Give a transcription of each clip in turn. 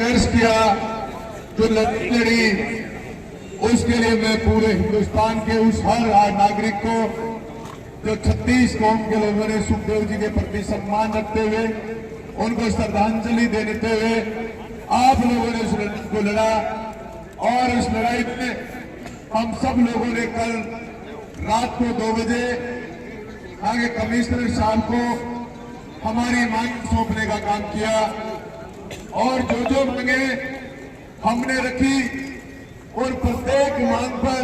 संघर्ष किया, जो लड़ाई लड़ी, उसके लिए मैं पूरे हिंदुस्तान के उस हर नागरिक को, जो 36 कौम के लोगों ने सुखदेव जी के प्रति सम्मान रखते हुए उनको श्रद्धांजलि देते हुए आप लोगों ने उस लड़ाई को लड़ा, और इस लड़ाई में हम सब लोगों ने कल रात को 2 बजे आगे कमिश्नर साहब को हमारी मांग सौंपने का काम किया, और जो मांगे हमने रखी, और प्रत्येक मांग पर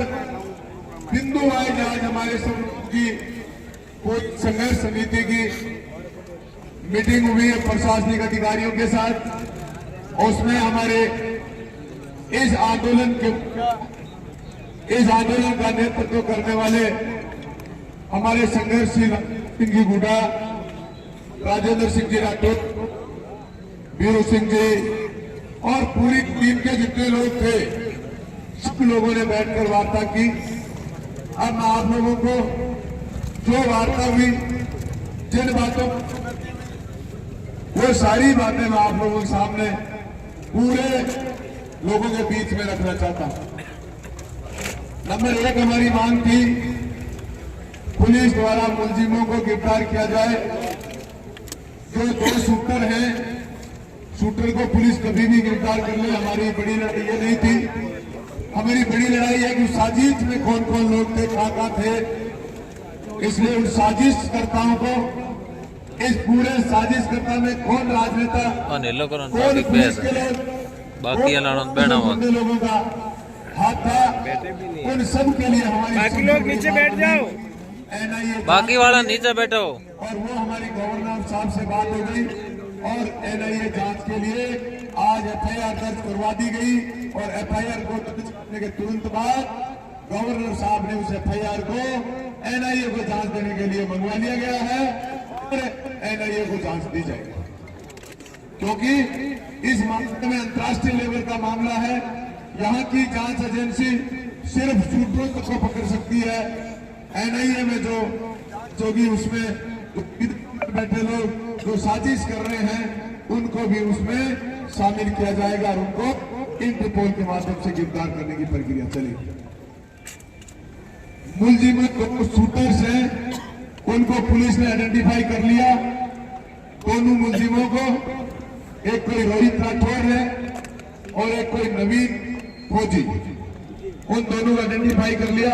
बिंदु आज हमारे की कोई संघर्ष समिति की मीटिंग हुई है प्रशासनिक अधिकारियों के साथ। उसमें हमारे इस आंदोलन का नेतृत्व करने वाले हमारे संघर्षशील सिंह जी गुड्डा, राजेंद्र सिंह जी राठौर, वीरू सिंह जी और पूरी टीम के जितने लोग थे, सब लोगों ने बैठकर वार्ता की। अब मैं आप लोगों को जो वार्ता हुई, जिन बातों, वो सारी बातें मैं आप लोगों के सामने पूरे लोगों के बीच में रखना चाहता हूं। नंबर 1 हमारी मांग थी, पुलिस द्वारा मुलजिमों को गिरफ्तार किया जाए। जो 2 शूटर हैं, शूटर को पुलिस कभी भी गिरफ्तार कर ले। हमारी बड़ी लड़ाई ये नहीं थी, हमारी बड़ी लड़ाई है कि साजिश में कौन कौन लोग थे, कहां थे। इसलिए उन साजिशकर्ताओं को, इस पूरे साजिशकर्ता में कौन राजनेता, कौन पुलिस के लोग, बाकी लोगों का हाथ था, उन सब के लिए हमारी, बाकी लोग नीचे बैठ जाओ, बाकी वाला नीचे बैठो। और वो हमारी गवर्नर साहब से बात हो गई, और एनआईए जांच के लिए आज एफआईआर दर्ज करवा दी गई, और एफआईआर को दर्ज करने के तुरंत बाद गवर्नर साहब ने उस एफआईआर को एनआईए को जांच देने के लिए मंगवा लिया गया है, और एनआईए को जांच दी जाएगी, क्योंकि इस मामले में अंतर्राष्ट्रीय लेवल का मामला है। यहाँ की जांच एजेंसी सिर्फ शूटरों को पकड़ सकती है। एनआईए में जो भी उसमें बैठे लोग जो साजिश कर रहे हैं, उनको भी उसमें शामिल किया जाएगा, और उनको इंटरपोल के माध्यम से गिरफ्तार करने की प्रक्रिया चलेगी। मुलजिम जो शूटर्स हैं, उनको पुलिस ने आइडेंटिफाई कर लिया। दोनों मुलजिमों को, एक कोई रोहित राठौर है और एक कोई नवीन फौजी, उन दोनों को आइडेंटिफाई कर लिया।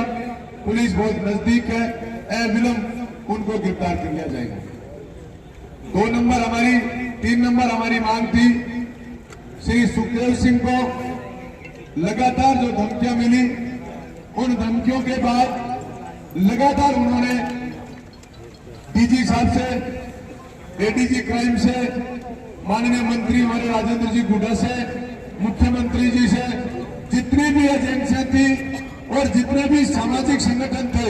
पुलिस बहुत नजदीक है, अविलंब उनको गिरफ्तार कर लिया जाएगा। 2 नंबर हमारी, 3 नंबर हमारी मांग थी, श्री सुखदेव सिंह को लगातार जो धमकियां मिली, उन धमकियों के बाद लगातार उन्होंने डीजी साहब से, एडीजी क्राइम से, माननीय मंत्री हमारे राजेंद्र जी गुड्डा से, मुख्यमंत्री जी से, जितनी भी एजेंसियां थी और जितने भी सामाजिक संगठन थे,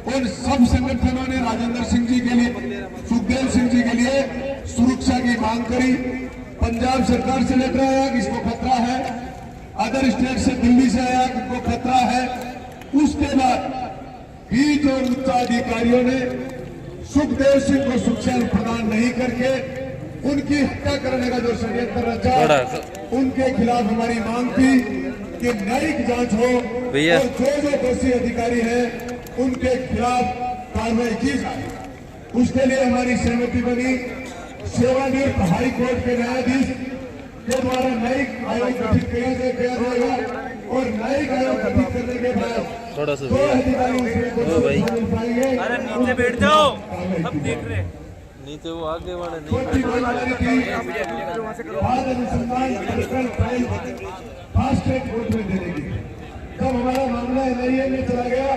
उन सब संगठनों ने राजेंद्र सिंह जी के लिए, सुखदेव सिंह जी के लिए सुरक्षा की मांग करी। पंजाब सरकार से लेटर आया कि इसको खतरा है, अदर स्टेट से, दिल्ली से आया कि इसको खतरा है। उसके बाद भी जो उच्चाधिकारियों ने सुखदेव सिंह को सुरक्षा प्रदान नहीं करके उनकी हत्या करने का जो षड्यंत्र रचा, उनके खिलाफ हमारी मांग थी कि न्यायिक जांच हो, और जो दोषी अधिकारी है उनके खिलाफ कार्रवाई की जाए। उसके लिए हमारी सहमति बनी। सेवानिवृत्त हाई कोर्ट के न्यायाधीश के द्वारा न्यायिक आयोग गठित किया जाएगा, और न्यायिक आयोग गठित करने के बाद 2 अधिकारियों से, अरे नीचे बैठ जाओ, सब देख रहे हैं। नीचे वो आगे वाले नहीं, बाद अनुसंधान फास्ट ट्रैक कोर्ट में देने की। जब हमारा मामला एनआईए में चला गया,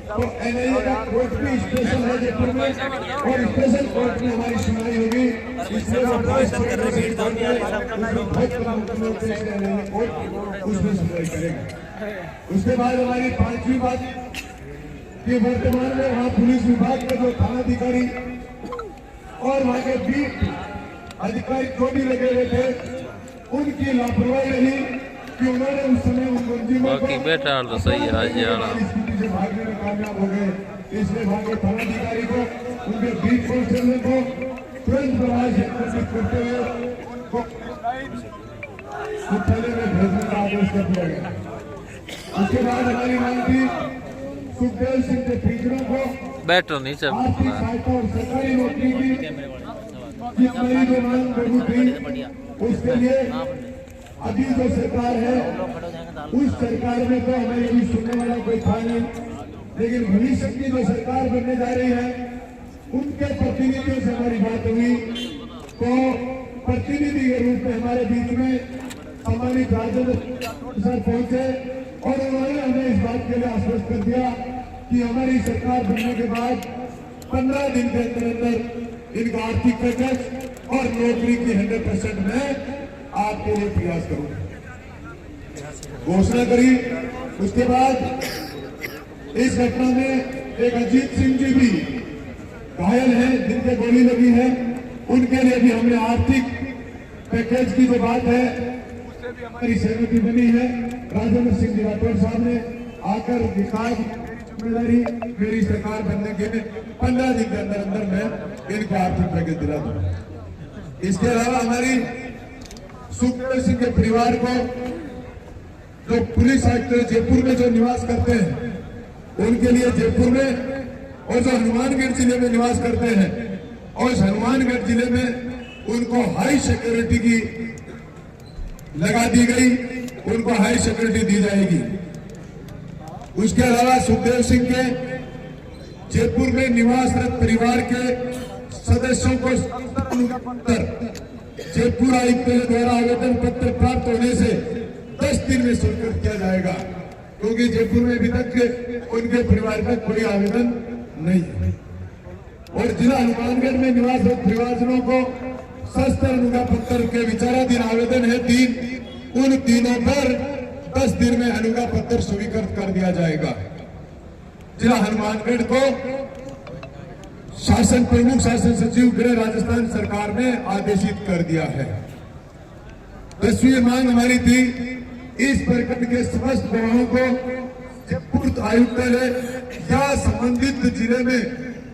तो एनआईए का कोर्ट भी स्पेशल है जयपुर में, और स्पेशल कोर्ट में हमारी सुनवाई होगी। इसलिए उसमें सुनवाई करेगा। उसके बाद हमारी 5वीं बात कि वर्तमान में वहाँ पुलिस विभाग के जो थानाधिकारी और वहाँ के बीट अधिकारी जो भी लगे हुए थे, उनकी लापरवाही रही कि उन्होंने उस समय उन मुलजिमों को बैठा तो सही है, स्थिति से भागने में कामयाब हो गए। इसलिए वहाँ के थानाधिकारी को, उनके बीट कांस्टेबल को तुरंत प्रभाव से करते हुए मुख्यालय में भेजने का आदेश कर दिया गया। उसके बाद हमारी मांग थी सुखदेव सिंह के टीचरों को बैठो नीचे आर्थिक सहायता और सरकारी नौकरी की हमारी जो मांग बढ़ी थी, उसके लिए अभी जो सरकार है उस सरकार में तो हमें भी सुनने वाला कोई था नहीं, लेकिन भविष्य की जो सरकार बनने जा रही है उनके प्रतिनिधियों से हमारी बात हुई तो प्रतिनिधि के रूप में हमारे बीच में सम्मानित राजेंद्र सर पहुंचे और उन्होंने हमें इस बात के लिए आश्वस्त कर दिया कि हमारी सरकार बनने के बाद 15 दिन के अंदर अंदर इनका आर्थिक पैकेज और नौकरी की 100% में आपके लिए प्रयास करूंगा, घोषणा करी। उसके बाद इस घटना में एक अजीत सिंह जी भी घायल हैं, जिनके गोली लगी है, उनके लिए भी हमने आर्थिक पैकेज की जो बात है उससे भी हमारी सहमति बनी है। राजेंद्र सिंह जी राठौर साहब ने आकर दिखाया जिम्मेदारी मेरी सरकार बनने के 15 दिन के अंदर अंदर मैं इनको आर्थिक पैकेज दिला दूंगा। इसके अलावा हमारी सुखदेव सिंह के परिवार को जो पुलिस आयुक्त जयपुर में जो निवास करते हैं उनके लिए जयपुर में और जो हनुमानगढ़ जिले में निवास करते हैं और हनुमानगढ़ जिले में उनको हाई सिक्योरिटी की लगा दी गई, उनको हाई सिक्योरिटी दी जाएगी। उसके अलावा सुखदेव सिंह के जयपुर में निवासरत परिवार के सदस्यों को जयपुर आयुक्त द्वारा आवेदन पत्र प्राप्त होने से 10 दिन में स्वीकृत किया जाएगा, क्योंकि जयपुर में अभी तक उनके परिवार का कोई आवेदन नहीं है। और जिला हनुमानगढ़ में निवासरत परिवारजनों को शस्त्र अनुज्ञा पत्र के विचाराधीन आवेदन है 3, उन तीनों पर 10 दिन में अनुज्ञा पत्र स्वीकृत कर दिया जाएगा। जिला हनुमानगढ़ को शासन प्रमुख शासन सचिव गृह राजस्थान सरकार ने आदेशित कर दिया है। 10वीं मांग हमारी थी इस प्रकरण के समस्त गवाहों को जयपुर आयुक्तालय या संबंधित जिले में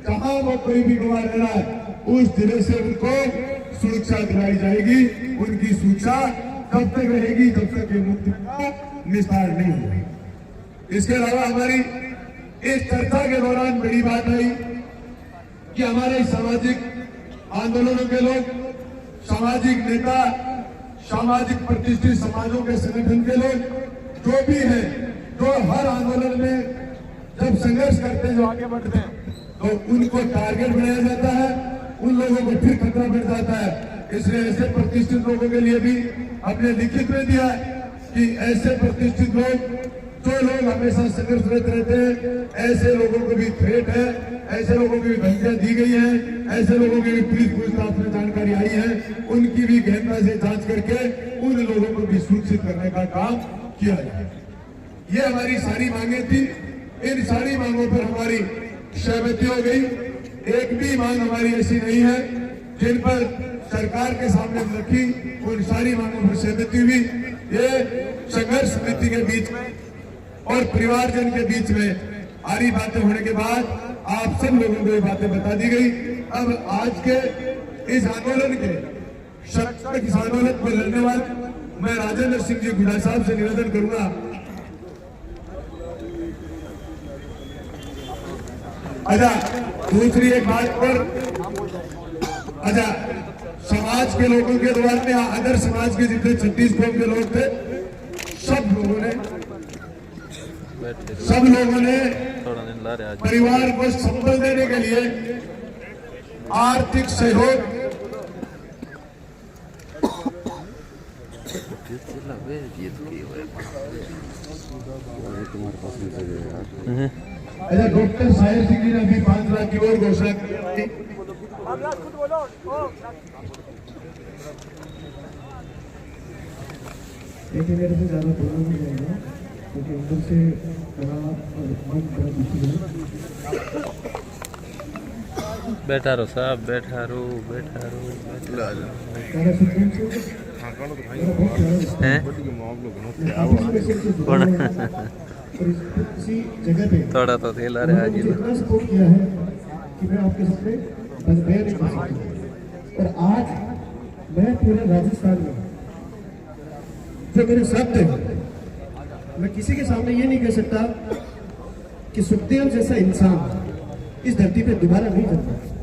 जहां वो कोई भी गवाह रह रहा है उस जिले से उनको सुरक्षा दिलाई जाएगी। उनकी सूचना तब तक रहेगी जब तक ये मुक्ति का निस्तार नहीं होगा। इसके अलावा हमारी इस चर्चा के दौरान बड़ी बात आई कि हमारे सामाजिक आंदोलनों के लोग, सामाजिक नेता, सामाजिक प्रतिष्ठित समाजों के संगठन के लोग जो भी हैं, जो हर आंदोलन में जब संघर्ष करते हैं, जो आगे बढ़ते हैं, तो उनको टारगेट बनाया जाता है, उन लोगों को फिर खतरा बढ़ जाता है। इसलिए ऐसे प्रतिष्ठित लोगों के लिए भी हमने लिखित में दिया कि ऐसे प्रतिष्ठित लोग, जो लोग हमेशा संघर्षरत रहते हैं, ऐसे लोगों को भी थ्रेट है, ऐसे लोगों की भी धमकियां दी गई हैं, ऐसे लोगों की भी पुलिस पूछताछ में जानकारी आई है, उनकी भी गहनता से जांच करके उन लोगों को भी सुरक्षित करने का काम किया जाए। ये हमारी सारी मांगे थी। इन सारी मांगों पर हमारी सहमति हो गई। एक भी मांग हमारी ऐसी नहीं है जिन पर सरकार के सामने रखी, उन सारी मांगों पर सहमति हुई। ये संघर्ष समिति के बीच में और परिवारजन के बीच में सारी बातें होने के बाद आप सब लोगों को ये बातें बता दी गई। अब आज के इस आंदोलन के इस आंदोलन को लड़ने वाले मैं राजेंद्र सिंह जी गुड़ा साहब से निवेदन करूंगा, अच्छा दूसरी एक बात पर, अच्छा समाज के लोगों के द्वारा में अदर समाज के जितने 36 कौम के लोग थे, सब लोगों ने परिवार को संबल देने के लिए आर्थिक सहयोग अच्छा डॉक्टर साहिर सिंह जी ने अभी 5 लाख की और घोषणा की। लेकिन मेरे से ज्यादा बोलना नहीं जाएगा क्योंकि अंदर से बड़ा और मन बड़ा दुखी है। बैठा रहो साहब, बैठा रहो। इसी जगह पे थोड़ा तो थेला रहा है इतना सपोर्ट किया है कि मैं आपके सामने बस बयान नहीं कर सकता। और आज मैं पूरे राजस्थान में जो मेरे शब्द हैं, मैं किसी के सामने ये नहीं कह सकता कि सुखदेव जैसा इंसान इस धरती पे दोबारा नहीं जन्मा।